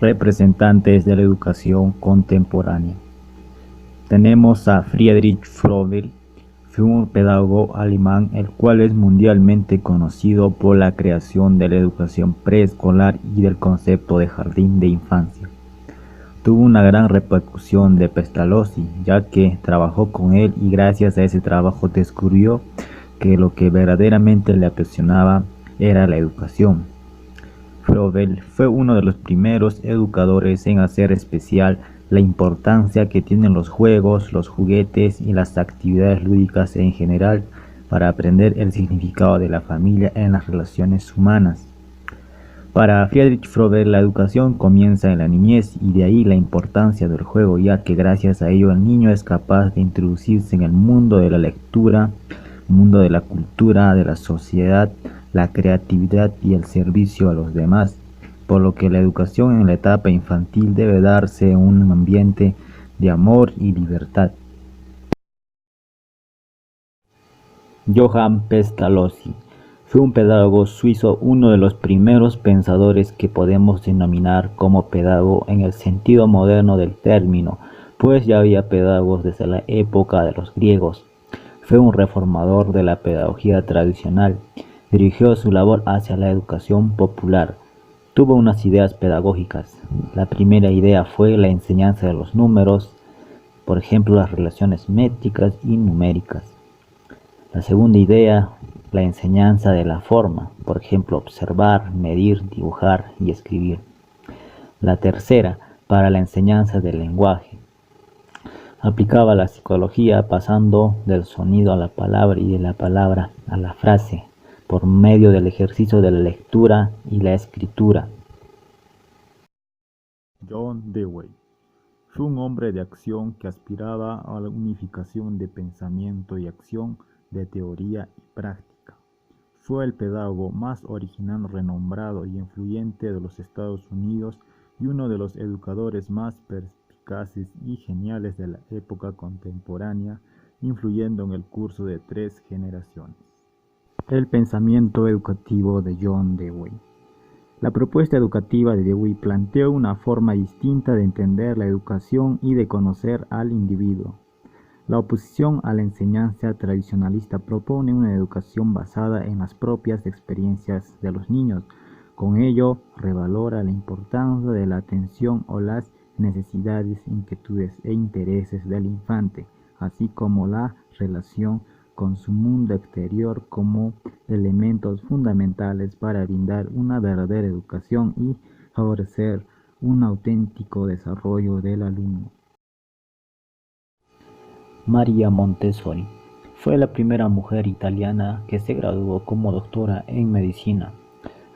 Representantes de la educación contemporánea. Tenemos a Friedrich Froebel, fue un pedagogo alemán el cual es mundialmente conocido por la creación de la educación preescolar y del concepto de jardín de infancia. Tuvo una gran repercusión de Pestalozzi, ya que trabajó con él y gracias a ese trabajo descubrió que lo que verdaderamente le apasionaba era la educación. Froebel fue uno de los primeros educadores en hacer especial la importancia que tienen los juegos, los juguetes y las actividades lúdicas en general para aprender el significado de la familia en las relaciones humanas. Para Friedrich Froebel, la educación comienza en la niñez y de ahí la importancia del juego, ya que gracias a ello el niño es capaz de introducirse en el mundo de la lectura, mundo de la cultura, de la sociedad, la creatividad y el servicio a los demás, por lo que la educación en la etapa infantil debe darse en un ambiente de amor y libertad. Johann Pestalozzi fue un pedagogo suizo, uno de los primeros pensadores que podemos denominar como pedagogo en el sentido moderno del término, pues ya había pedagogos desde la época de los griegos. Fue un reformador de la pedagogía tradicional, dirigió su labor hacia la educación popular. Tuvo unas ideas pedagógicas. La primera idea fue la enseñanza de los números, por ejemplo las relaciones métricas y numéricas. La segunda idea, la enseñanza de la forma, por ejemplo observar, medir, dibujar y escribir. La tercera, para la enseñanza del lenguaje. Aplicaba la psicología pasando del sonido a la palabra y de la palabra a la frase, por medio del ejercicio de la lectura y la escritura. John Dewey fue un hombre de acción que aspiraba a la unificación de pensamiento y acción, de teoría y práctica. Fue el pedagogo más original, renombrado y influyente de los Estados Unidos y uno de los educadores más perspicaces y geniales de la época contemporánea, influyendo en el curso de 3 generaciones. El pensamiento educativo de John Dewey. La propuesta educativa de Dewey planteó una forma distinta de entender la educación y de conocer al individuo. La oposición a la enseñanza tradicionalista propone una educación basada en las propias experiencias de los niños. Con ello, revalora la importancia de la atención o las necesidades, inquietudes e intereses del infante, así como la relación con su mundo exterior como elementos fundamentales para brindar una verdadera educación y favorecer un auténtico desarrollo del alumno. María Montessori fue la primera mujer italiana que se graduó como doctora en medicina.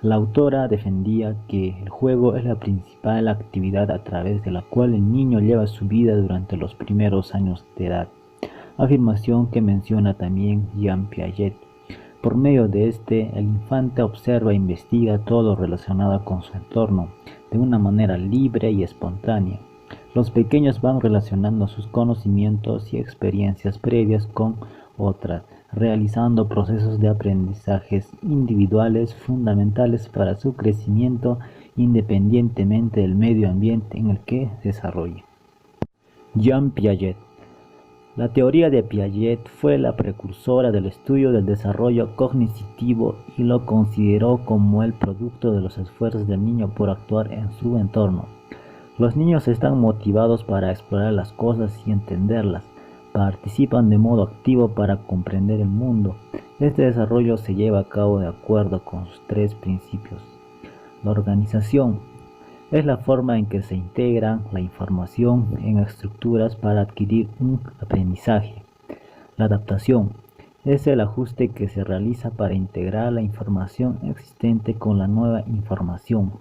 La autora defendía que el juego es la principal actividad a través de la cual el niño lleva su vida durante los primeros años de edad, afirmación que menciona también Jean Piaget. Por medio de el infante observa e investiga todo lo relacionado con su entorno de una manera libre y espontánea. Los pequeños van relacionando sus conocimientos y experiencias previas con otras, realizando procesos de aprendizajes individuales fundamentales para su crecimiento independientemente del medio ambiente en el que se desarrolla. Jean Piaget. La teoría de Piaget fue la precursora del estudio del desarrollo cognitivo y lo consideró como el producto de los esfuerzos del niño por actuar en su entorno. Los niños están motivados para explorar las cosas y entenderlas, participan de modo activo para comprender el mundo. Este desarrollo se lleva a cabo de acuerdo con sus 3 principios. La organización es la forma en que se integra la información en estructuras para adquirir un aprendizaje. La adaptación es el ajuste que se realiza para integrar la información existente con la nueva información.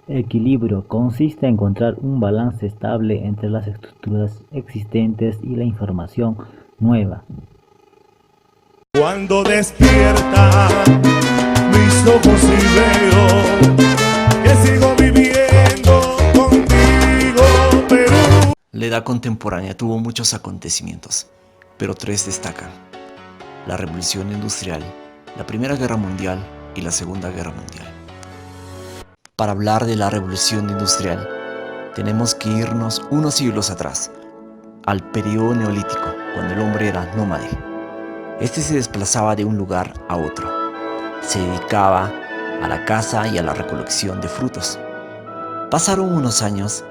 Equilibrio consiste en encontrar un balance estable entre las estructuras existentes y la información nueva. Cuando despierta mis ojos y veo que sigo viviendo contigo, Perú. La edad contemporánea tuvo muchos acontecimientos, pero 3 destacan: la Revolución Industrial, la Primera Guerra Mundial y la Segunda Guerra Mundial. Para hablar de la revolución industrial, tenemos que irnos unos siglos atrás, al periodo neolítico, cuando el hombre era nómade. Este se desplazaba de un lugar a otro. Se dedicaba a la caza y a la recolección de frutos. Pasaron unos años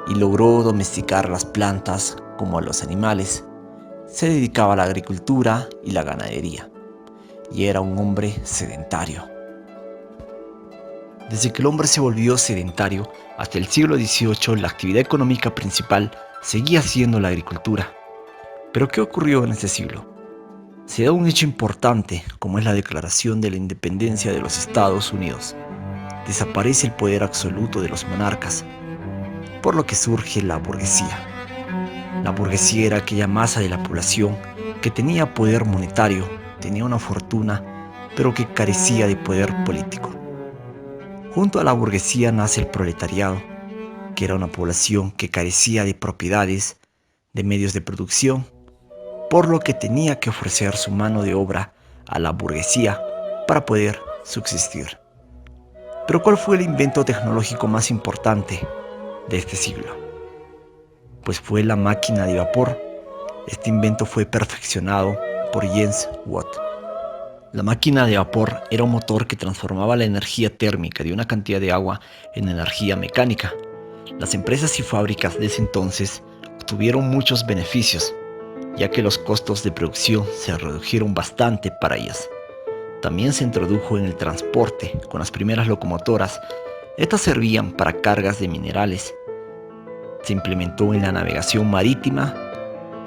y logró domesticar las plantas como a los animales. Se dedicaba a la agricultura y la ganadería. Y era un hombre sedentario. Desde que el hombre se volvió sedentario, hasta el siglo XVIII la actividad económica principal seguía siendo la agricultura. ¿Pero qué ocurrió en este siglo? Se da un hecho importante, como es la declaración de la independencia de los Estados Unidos. Desaparece el poder absoluto de los monarcas, por lo que surge la burguesía. La burguesía era aquella masa de la población que tenía poder monetario, tenía una fortuna, pero que carecía de poder político. Junto a la burguesía nace el proletariado, que era una población que carecía de propiedades, de medios de producción, por lo que tenía que ofrecer su mano de obra a la burguesía para poder subsistir. Pero ¿cuál fue el invento tecnológico más importante de este siglo? Pues fue la máquina de vapor. Este invento fue perfeccionado por James Watt. La máquina de vapor era un motor que transformaba la energía térmica de una cantidad de agua en energía mecánica. Las empresas y fábricas de ese entonces obtuvieron muchos beneficios, ya que los costos de producción se redujeron bastante para ellas. También se introdujo en el transporte con las primeras locomotoras. Estas servían para cargas de minerales. Se implementó en la navegación marítima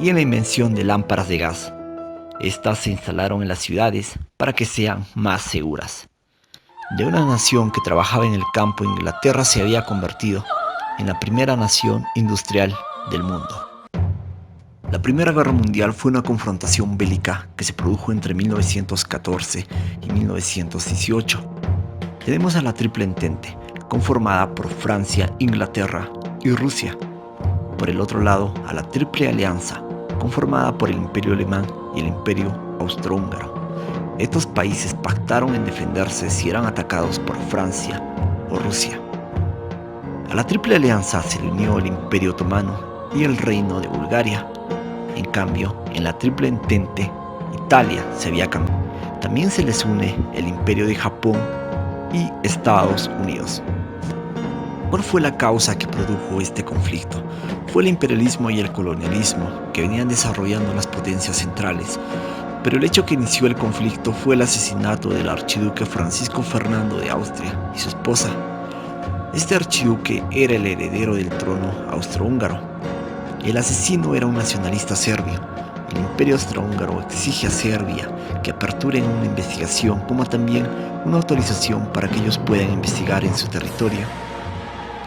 y en la invención de lámparas de gas. Estas se instalaron en las ciudades para que sean más seguras. De una nación que trabajaba en el campo, Inglaterra se había convertido en la primera nación industrial del mundo. La Primera Guerra Mundial fue una confrontación bélica que se produjo entre 1914 y 1918. Tenemos a la Triple Entente, conformada por Francia, Inglaterra y Rusia. Por el otro lado, a la Triple Alianza, conformada por el Imperio Alemán y el Imperio Austrohúngaro. Estos países pactaron en defenderse si eran atacados por Francia o Rusia. A la Triple Alianza se le unió el Imperio Otomano y el Reino de Bulgaria. En cambio, en la Triple Entente, Italia se había cambiado. También se les une el Imperio de Japón y Estados Unidos. ¿Cuál fue la causa que produjo este conflicto? Fue el imperialismo y el colonialismo que venían desarrollando las potencias centrales. Pero el hecho que inició el conflicto fue el asesinato del archiduque Francisco Fernando de Austria y su esposa. Este archiduque era el heredero del trono austrohúngaro. El asesino era un nacionalista serbio. El Imperio Austrohúngaro exige a Serbia que aperturen una investigación, como también una autorización para que ellos puedan investigar en su territorio.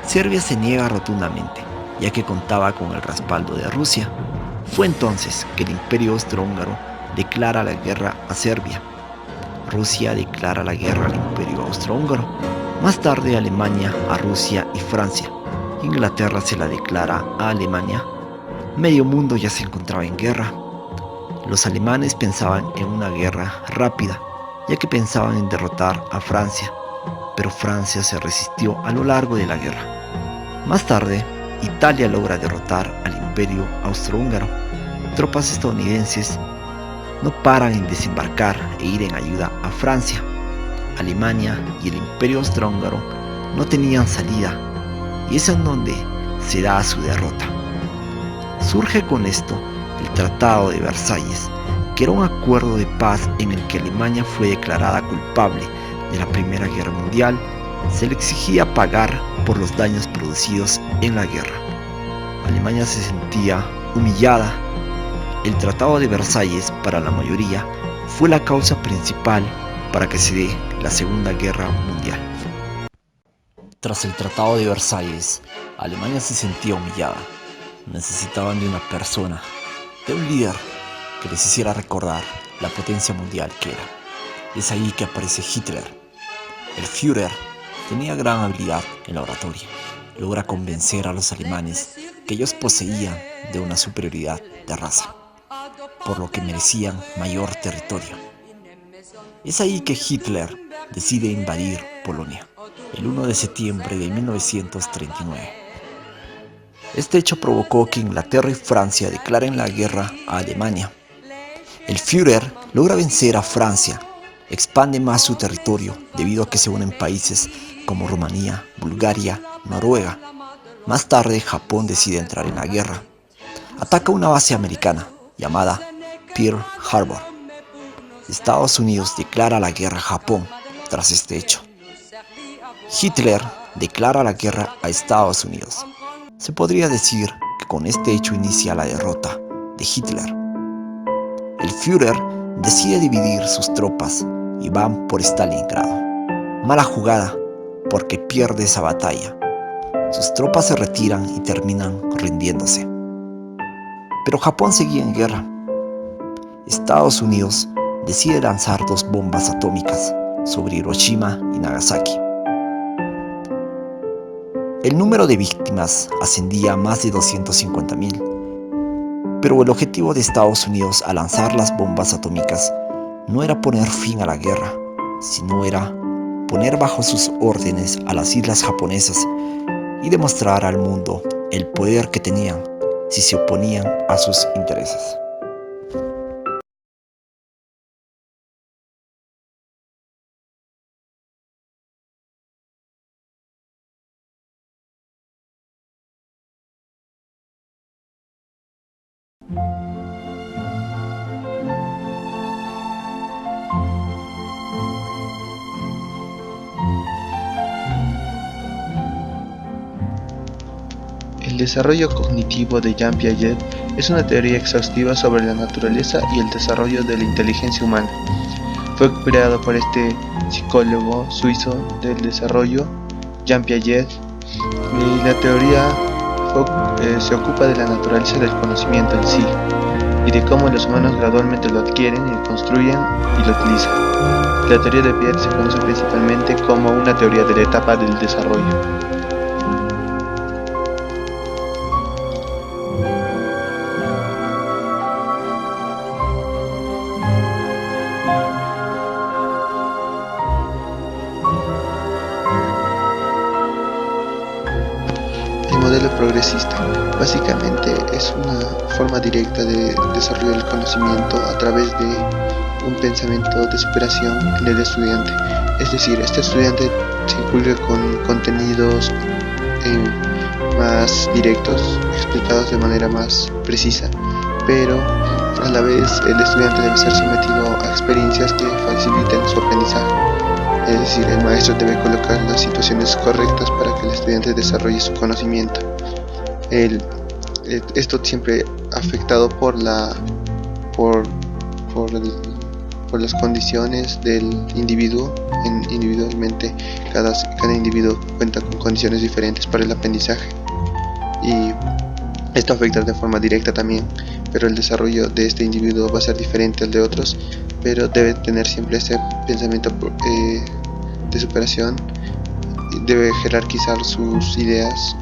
Serbia se niega rotundamente, ya que contaba con el respaldo de Rusia. Fue entonces que el Imperio Austrohúngaro declara la guerra a Serbia. Rusia declara la guerra al Imperio Austrohúngaro. Más tarde Alemania a Rusia y Francia. Inglaterra se la declara a Alemania. Medio mundo ya se encontraba en guerra. Los alemanes pensaban en una guerra rápida, ya que pensaban en derrotar a Francia, pero Francia se resistió a lo largo de la guerra. Más tarde, Italia logra derrotar al Imperio Austrohúngaro. Tropas estadounidenses no paran en desembarcar e ir en ayuda a Francia. Alemania y el Imperio Austrohúngaro no tenían salida, y es en donde se da su derrota. Surge con esto el Tratado de Versalles, que era un acuerdo de paz en el que Alemania fue declarada culpable de la Primera Guerra Mundial. Se le exigía pagar por los daños producidos en la guerra. Alemania se sentía humillada. El Tratado de Versalles, para la mayoría, fue la causa principal para que se dé la Segunda Guerra Mundial. Tras el Tratado de Versalles, Alemania se sentía humillada. Necesitaban de una persona, de un líder que les hiciera recordar la potencia mundial que era. Es ahí que aparece Hitler. El Führer tenía gran habilidad en la oratoria. Logra convencer a los alemanes que ellos poseían de una superioridad de raza, por lo que merecían mayor territorio. Es ahí que Hitler decide invadir Polonia. el 1 de septiembre de 1939. Este hecho provocó que Inglaterra y Francia declaren la guerra a Alemania. El Führer logra vencer a Francia, expande más su territorio debido a que se unen países como Rumanía, Bulgaria, Noruega. Más tarde, Japón decide entrar en la guerra. Ataca una base americana llamada Pearl Harbor. Estados Unidos declara la guerra a Japón tras este hecho. Hitler declara la guerra a Estados Unidos. Se podría decir que con este hecho inicia la derrota de Hitler. El Führer decide dividir sus tropas y van por Stalingrado. Mala jugada, porque pierde esa batalla. Sus tropas se retiran y terminan rindiéndose. Pero Japón seguía en guerra. Estados Unidos decide lanzar 2 bombas atómicas sobre Hiroshima y Nagasaki. El número de víctimas ascendía a más de 250,000, pero el objetivo de Estados Unidos al lanzar las bombas atómicas no era poner fin a la guerra, sino era poner bajo sus órdenes a las islas japonesas y demostrar al mundo el poder que tenían si se oponían a sus intereses. El desarrollo cognitivo de Jean Piaget es una teoría exhaustiva sobre la naturaleza y el desarrollo de la inteligencia humana. Fue creado por este psicólogo suizo del desarrollo, Jean Piaget, y la teoría se ocupa de la naturaleza del conocimiento en sí y de cómo los humanos gradualmente lo adquieren y construyen y lo utilizan. La teoría de Piaget se conoce principalmente como una teoría de la etapa del desarrollo. El modelo progresista básicamente es una forma directa de desarrollo del conocimiento a través de un pensamiento de superación del estudiante. Es decir, este estudiante se inculca con contenidos más directos, explicados de manera más precisa, pero a la vez el estudiante debe ser sometido a experiencias que faciliten su aprendizaje. Es decir, el maestro debe colocar las situaciones correctas para que el estudiante desarrolle su conocimiento. Esto siempre afectado por las condiciones del individuo. Individualmente, cada individuo cuenta con condiciones diferentes para el aprendizaje. Y esto afecta de forma directa también, pero el desarrollo de este individuo va a ser diferente al de otros, pero debe tener siempre ese pensamiento de superación, debe jerarquizar sus ideas,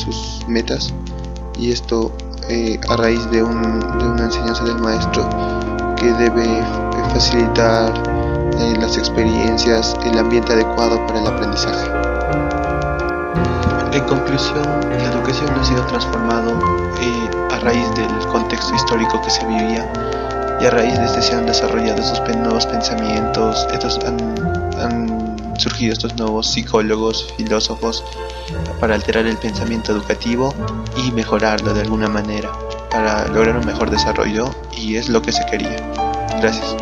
sus metas, y esto a raíz de una enseñanza del maestro que debe facilitar las experiencias, el ambiente adecuado para el aprendizaje. En conclusión, la educación ha sido transformado a raíz del contexto histórico que se vivía, y a raíz de este se han desarrollado estos nuevos pensamientos, han surgido estos nuevos psicólogos, filósofos, para alterar el pensamiento educativo y mejorarlo de alguna manera, para lograr un mejor desarrollo, y es lo que se quería. Gracias.